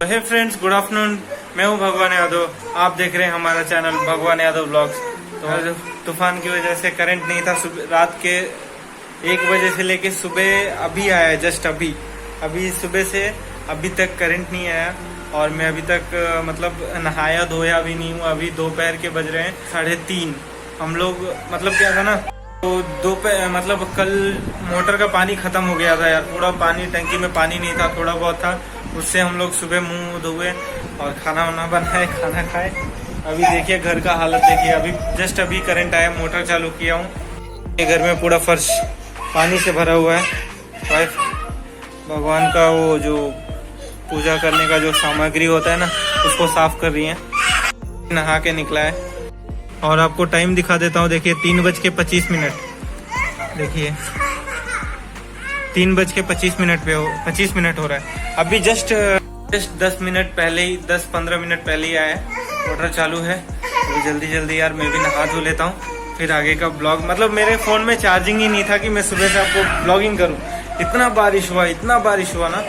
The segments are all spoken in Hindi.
हे फ्रेंड्स, गुड आफ्टरनून। मैं हूं भगवान यादव। आप देख रहे हैं हमारा चैनल भगवान यादव ब्लॉग्स। तो तूफान की वजह से करंट नहीं था। रात के 1 बजे से लेके सुबह अभी आया, जस्ट अभी सुबह से अभी तक करंट नहीं आया। और मैं अभी तक मतलब नहाया धोया भी नहीं हूँ। अभी दोपहर के बज रहे हैं 3:30। हम लोग मतलब क्या था ना, तो दोपहर मतलब कल मोटर का पानी खत्म हो गया था यार। पूरा पानी टंकी में पानी नहीं था, थोड़ा बहुत था। उससे हम लोग सुबह मुंह धोए और खाना वाना बनाए, खाना खाए। अभी देखिए घर का हालत देखिए। अभी जस्ट अभी करंट आया, मोटर चालू किया हूँ। ये घर में पूरा फर्श पानी से भरा हुआ है। वाइफ भगवान का वो जो पूजा करने का जो सामग्री होता है ना, उसको साफ कर रही है। नहा के निकला है। और आपको टाइम दिखा देता हूँ। देखिए 3:25। देखिए 3:25 पे 25 मिनट हो रहा है। अभी जस्ट 10 मिनट पहले ही 10-15 मिनट पहले ही आया है। मोटर चालू है। अभी जल्दी यार मैं भी नहा धो लेता हूँ, फिर आगे का ब्लॉग। मतलब मेरे फ़ोन में चार्जिंग ही नहीं था कि मैं सुबह से आपको ब्लॉगिंग करूँ। इतना बारिश हुआ ना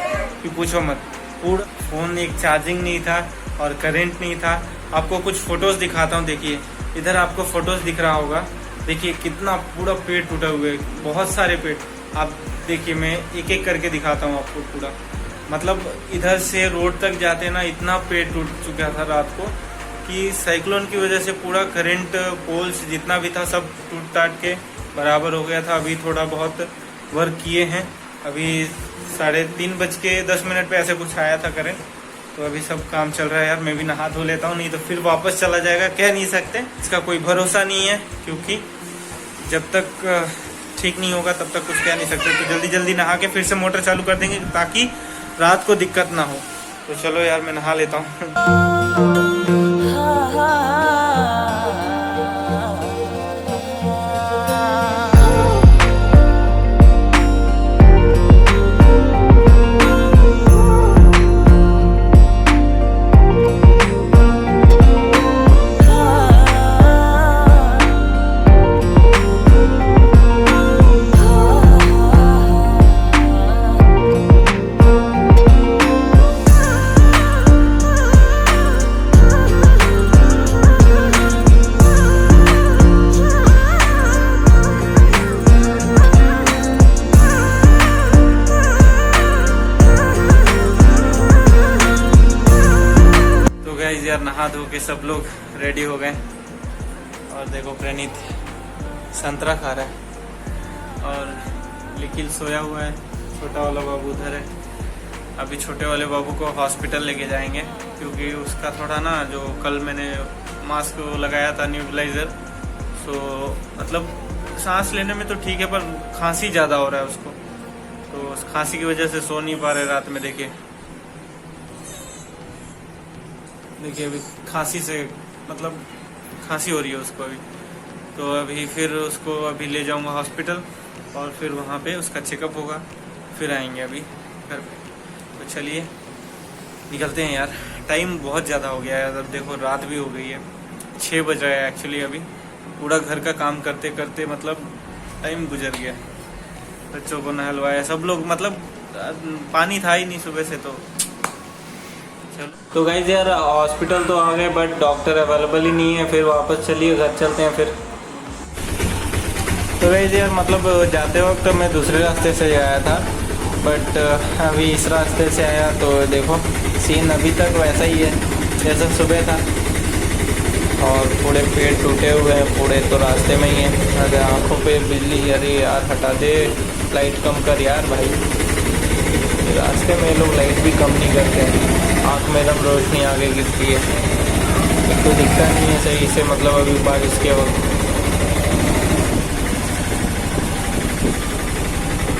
कि पूछो मत। पूरा फ़ोन एक चार्जिंग नहीं था और करंट नहीं था। आपको कुछ फ़ोटोज़ दिखाता हूँ। देखिए इधर आपको फ़ोटोज़ दिख रहा होगा। देखिए कितना पूरा पेड़ टूटा हुआ है, बहुत सारे पेड़। आप देखिए, मैं एक एक करके दिखाता हूँ आपको पूरा। मतलब इधर से रोड तक जाते ना, इतना पेड़ टूट चुका था रात को कि साइक्लोन की वजह से पूरा करंट पोल्स जितना भी था सब टूट टाट के बराबर हो गया था। अभी थोड़ा बहुत वर्क किए हैं। अभी 3:10 पे ऐसे कुछ आया था करंट। तो अभी सब काम चल रहा है यार। मैं भी नहा धो लेता हूँ, नहीं तो फिर वापस चला जाएगा। कह नहीं सकते, इसका कोई भरोसा नहीं है, क्योंकि जब तक ठीक नहीं होगा तब तक कुछ कह नहीं सकते। तो जल्दी नहा के फिर से मोटर चालू कर देंगे ताकि रात को दिक्कत ना हो। तो चलो यार मैं नहा लेता हूँ। यार नहा धो के सब लोग रेडी हो गए। और देखो प्रणीत संतरा खा रहा है और निखिल सोया हुआ है। छोटा वाला बाबू उधर है। अभी छोटे वाले बाबू को हॉस्पिटल लेके जाएंगे, क्योंकि उसका थोड़ा ना, जो कल मैंने मास्क लगाया था न्यूट्रलाइजर, सो मतलब सांस लेने में तो ठीक है, पर खांसी ज़्यादा हो रहा है उसको। तो उस खांसी की वजह से सो नहीं पा रहे रात में। देखिए अभी खांसी से मतलब खांसी हो रही है उसको अभी। तो अभी फिर उसको अभी ले जाऊंगा हॉस्पिटल और फिर वहाँ पे उसका चेकअप होगा, फिर आएंगे अभी घर पे। तो चलिए निकलते हैं यार। टाइम बहुत ज़्यादा हो गया है। अब देखो रात भी हो गई है, 6 बज रहा है एक्चुअली। अभी पूरा घर का काम करते करते मतलब टाइम गुजर गया। बच्चों को नहलवाया, सब लोग मतलब पानी था ही नहीं सुबह से। तो गाइस यार हॉस्पिटल तो आ गए, बट डॉक्टर अवेलेबल ही नहीं है। फिर वापस चलिए घर चलते हैं फिर। तो गाइस यार मतलब जाते वक्त तो मैं दूसरे रास्ते से आया था, बट अभी इस रास्ते से आया। तो देखो सीन अभी तक वैसा ही है जैसा सुबह था। और पूरे पेड़ टूटे हुए हैं पूरे, तो रास्ते में ही है। अरे आँखों पे बिजली, अरे यार हटा दे, लाइट कम कर यार भाई। रास्ते में लोग लाइट भी कम नहीं करते हैं। आँख में एकदम रोशनी आगे गिरती है, एक तो दिखता नहीं है सही से। मतलब अभी बारिश के वक्त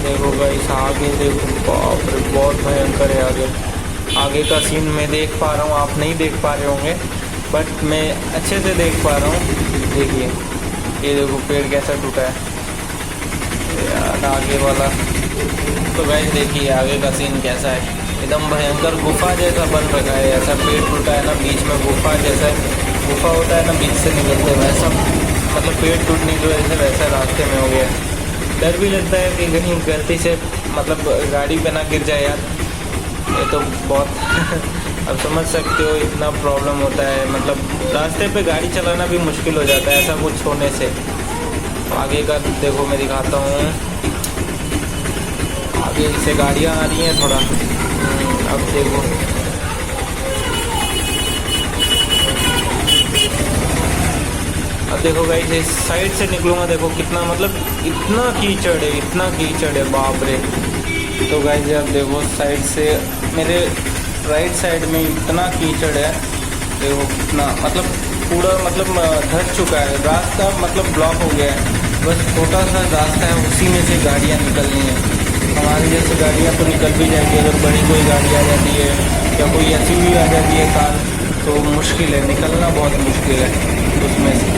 देखो गाइस आगे देखो, बाप रे बहुत भयंकर है आगे का सीन मैं देख पा रहा हूँ। आप नहीं देख पा रहे होंगे, बट मैं अच्छे से देख पा रहा हूँ। देखिए ये देखो पेड़ कैसा टूटा है यार आगे वाला। तो गाइस देखिए आगे का सीन कैसा है, एकदम भयंकर गुफा जैसा बन रखा है। ऐसा पेड़ टूटा है ना, बीच में गुफा जैसा, गुफा होता है ना बीच से निकलते, वैसा मतलब पेड़ टूटने की वजह से वैसा रास्ते में हो गया। डर भी लगता है कि कहीं गलती से मतलब गाड़ी पे ना गिर जाए यार। ये तो बहुत अब समझ सकते हो इतना प्रॉब्लम होता है, मतलब रास्ते पे गाड़ी चलाना भी मुश्किल हो जाता है ऐसा कुछ होने से। आगे का देखो मैं दिखाता हूँ, आगे से गाड़ियाँ आ रही हैं थोड़ा। अब देखो अब देखो गाइस इस साइड से निकलूँगा, देखो कितना मतलब इतना कीचड़ है, इतना कीचड़ है, बाप रे। तो गाइस अब देखो साइड से मेरे राइट साइड में इतना कीचड़ है, देखो कितना मतलब पूरा मतलब धस चुका है रास्ता, मतलब ब्लॉक हो गया है। बस छोटा सा रास्ता है, उसी में से गाड़ियाँ निकलनी है। हमारी जैसे गाड़ियाँ तो निकल भी जाएगी, अगर बड़ी कोई गाड़ी आ जाती है या कोई SUV आ जाती है कार, तो मुश्किल है, निकलना बहुत मुश्किल है उसमें से।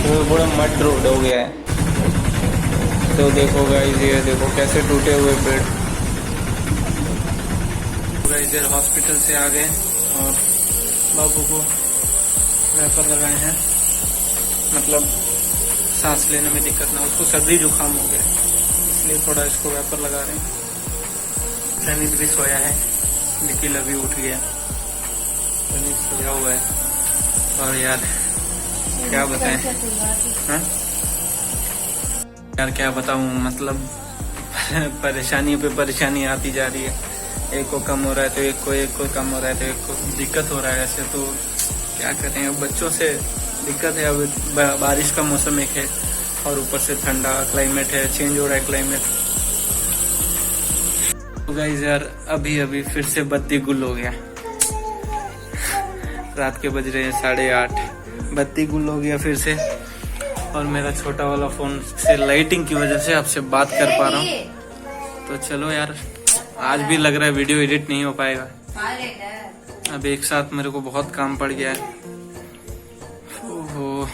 तो पूरा मड रोड हो गया है। तो देखो गाइस ये देखो कैसे टूटे हुए पेड़। इधर हॉस्पिटल से आ गए और बाबू को रैपर लगाए हैं, मतलब सांस लेने में दिक्कत ना, उसको सर्दी जुकाम हो गया इसलिए थोड़ा इसको रैपर लगा रहे हैं। रनीत भी सोया है, निखिल अभी उठ गया, रनीत सोया हुआ है। और यार क्या बताएं, हाँ यार क्या बताऊं, मतलब परेशानी पे परेशानी आती जा रही है। एक को कम हो रहा है तो एक को कम हो रहा है तो एक को दिक्कत हो रहा है। ऐसे तो क्या करें, अब बच्चों से दिक्कत है। अब बारिश का मौसम एक है और ऊपर से ठंडा क्लाइमेट है, चेंज हो रहा है क्लाइमेट। तो गाइस यार अभी फिर से बत्ती गुल हो गया, रात के बज रहे हैं 8:30, बत्ती गुल हो गया फिर से। और मेरा छोटा वाला फोन से लाइटिंग की वजह से आपसे बात कर पा रहा हूँ। तो चलो यार आज भी लग रहा है वीडियो एडिट नहीं हो पाएगा। अब एक साथ मेरे को बहुत काम पड़ गया है। ओहो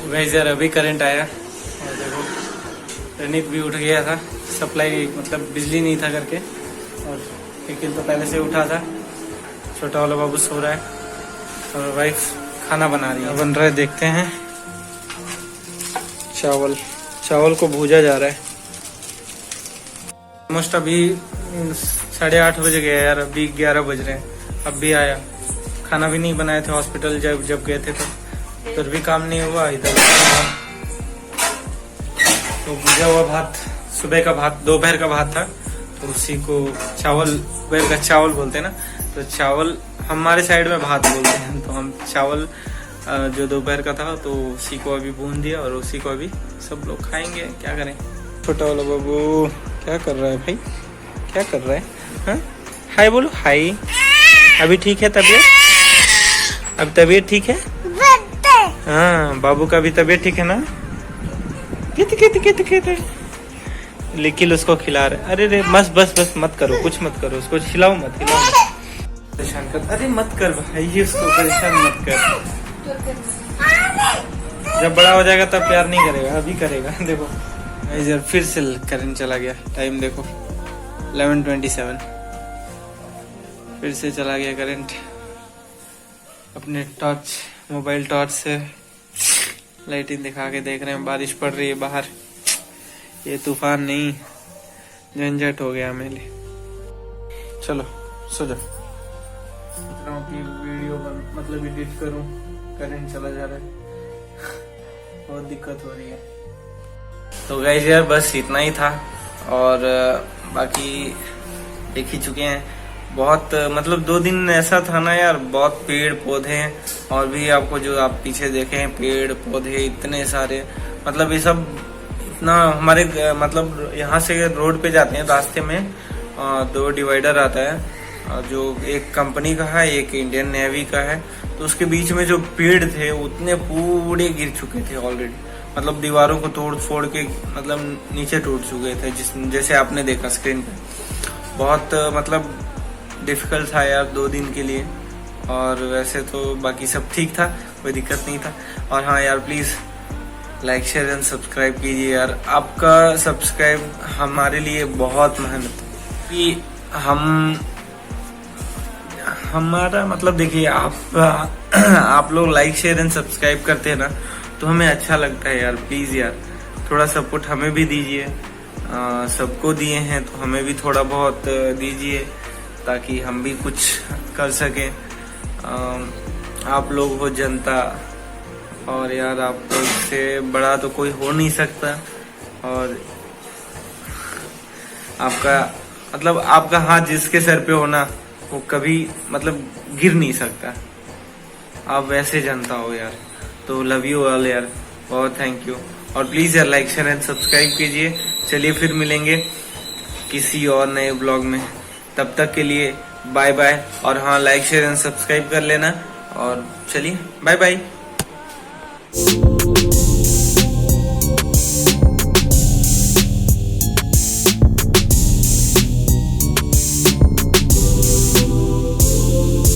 गाइस यार अभी करंट आया और देखो रनीत भी उठ गया था, सप्लाई मतलब बिजली नहीं था करके, और निखिल तो पहले से उठा था। छोटा वाला बाबू सो रहा है और वाइफ खाना बना रही है। बन रहा है, देखते हैं। चावल को भूजा जा रहा है। मोस्ट अभी 8:30 बज गया यार, अभी 11 बज रहे हैं। अब भी आया, खाना भी नहीं बनाए थे हॉस्पिटल जब गए थे, तो फिर भी काम नहीं हुआ। इधर तो भुजा हुआ भात, सुबह का भात, दोपहर का भात था, तो उसी को चावल, दोपहर का चावल बोलते हैं ना, तो चावल हमारे साइड में भात बोलते हैं, तो हम चावल जो दोपहर का था तो उसी को अभी भून दिया और उसी को अभी सब लोग खाएंगे। क्या करें। छोटा वाला बाबू क्या कर रहा है भाई, क्या कर रहा है? हाँ हाय बोलो, हाय। अभी ठीक है तबीयत? अब तबीयत ठीक है? हाँ बाबू का भी तबीयत ठीक है ना? कित लेकिन उसको खिला रहे। अरे रे बस मत करो, कुछ मत करो, उसको खिलाओ मत, परेशान कर। अरे मत कर भाई, उसको परेशान मत कर। जब बड़ा हो जाएगा तब प्यार नहीं करेगा, अभी करेगा। देखो इधर फिर से करंट चला गया, टाइम देखो 11:27, फिर से चला गया करंट। अपने मोबाइल टॉर्च से लाइटिंग दिखा के देख रहे हैं, बारिश पड़ रही है बाहर। ये तूफान नहीं, झंझट हो गया मेरे लिए। चलो सो जाओ, वीडियो मतलब एडिट करूं, करंट चला जा रहा है, बहुत दिक्कत हो रही है। तो गाइस यार बस इतना ही था, और बाकी देख ही चुके हैं। बहुत मतलब 2 दिन ऐसा था ना यार, बहुत पेड़ पौधे हैं, और भी आपको जो आप पीछे देखे हैं पेड़ पौधे इतने सारे, मतलब ये सब इतना हमारे मतलब यहाँ से रोड पे जाते हैं, रास्ते में 2 डिवाइडर आता है, जो एक कंपनी का है एक इंडियन नेवी का है। तो उसके बीच में जो पेड़ थे उतने पूरे गिर चुके थे ऑलरेडी, मतलब दीवारों को तोड़ फोड़ के मतलब नीचे टूट चुके थे, जैसे आपने देखा स्क्रीन पे। बहुत मतलब डिफिकल्ट था यार 2 दिन के लिए, और वैसे तो बाकी सब ठीक था, कोई दिक्कत नहीं था। और हाँ यार please like share and subscribe कीजिए यार, आपका सब्सक्राइब हमारे लिए बहुत मेहनत कि हमारा मतलब देखिए आप लोग लाइक शेयर एंड सब्सक्राइब करते हैं ना, तो हमें अच्छा लगता है यार। प्लीज़ यार थोड़ा सपोर्ट हमें भी दीजिए, सबको दिए हैं तो हमें भी थोड़ा बहुत दीजिए ताकि हम भी कुछ कर सकें। आप लोग हो जनता, और यार आप लोग से बड़ा तो कोई हो नहीं सकता, और आपका हाथ जिसके सर पे होना वो कभी गिर नहीं सकता। आप वैसे जनता हो यार, तो लव यू ऑल यार, बहुत थैंक यू। और प्लीज यार लाइक शेयर एंड सब्सक्राइब कीजिए। चलिए फिर मिलेंगे किसी और नए ब्लॉग में, तब तक के लिए बाय बाय। और हाँ, लाइक शेयर एंड सब्सक्राइब कर लेना, और चलिए बाय बाय।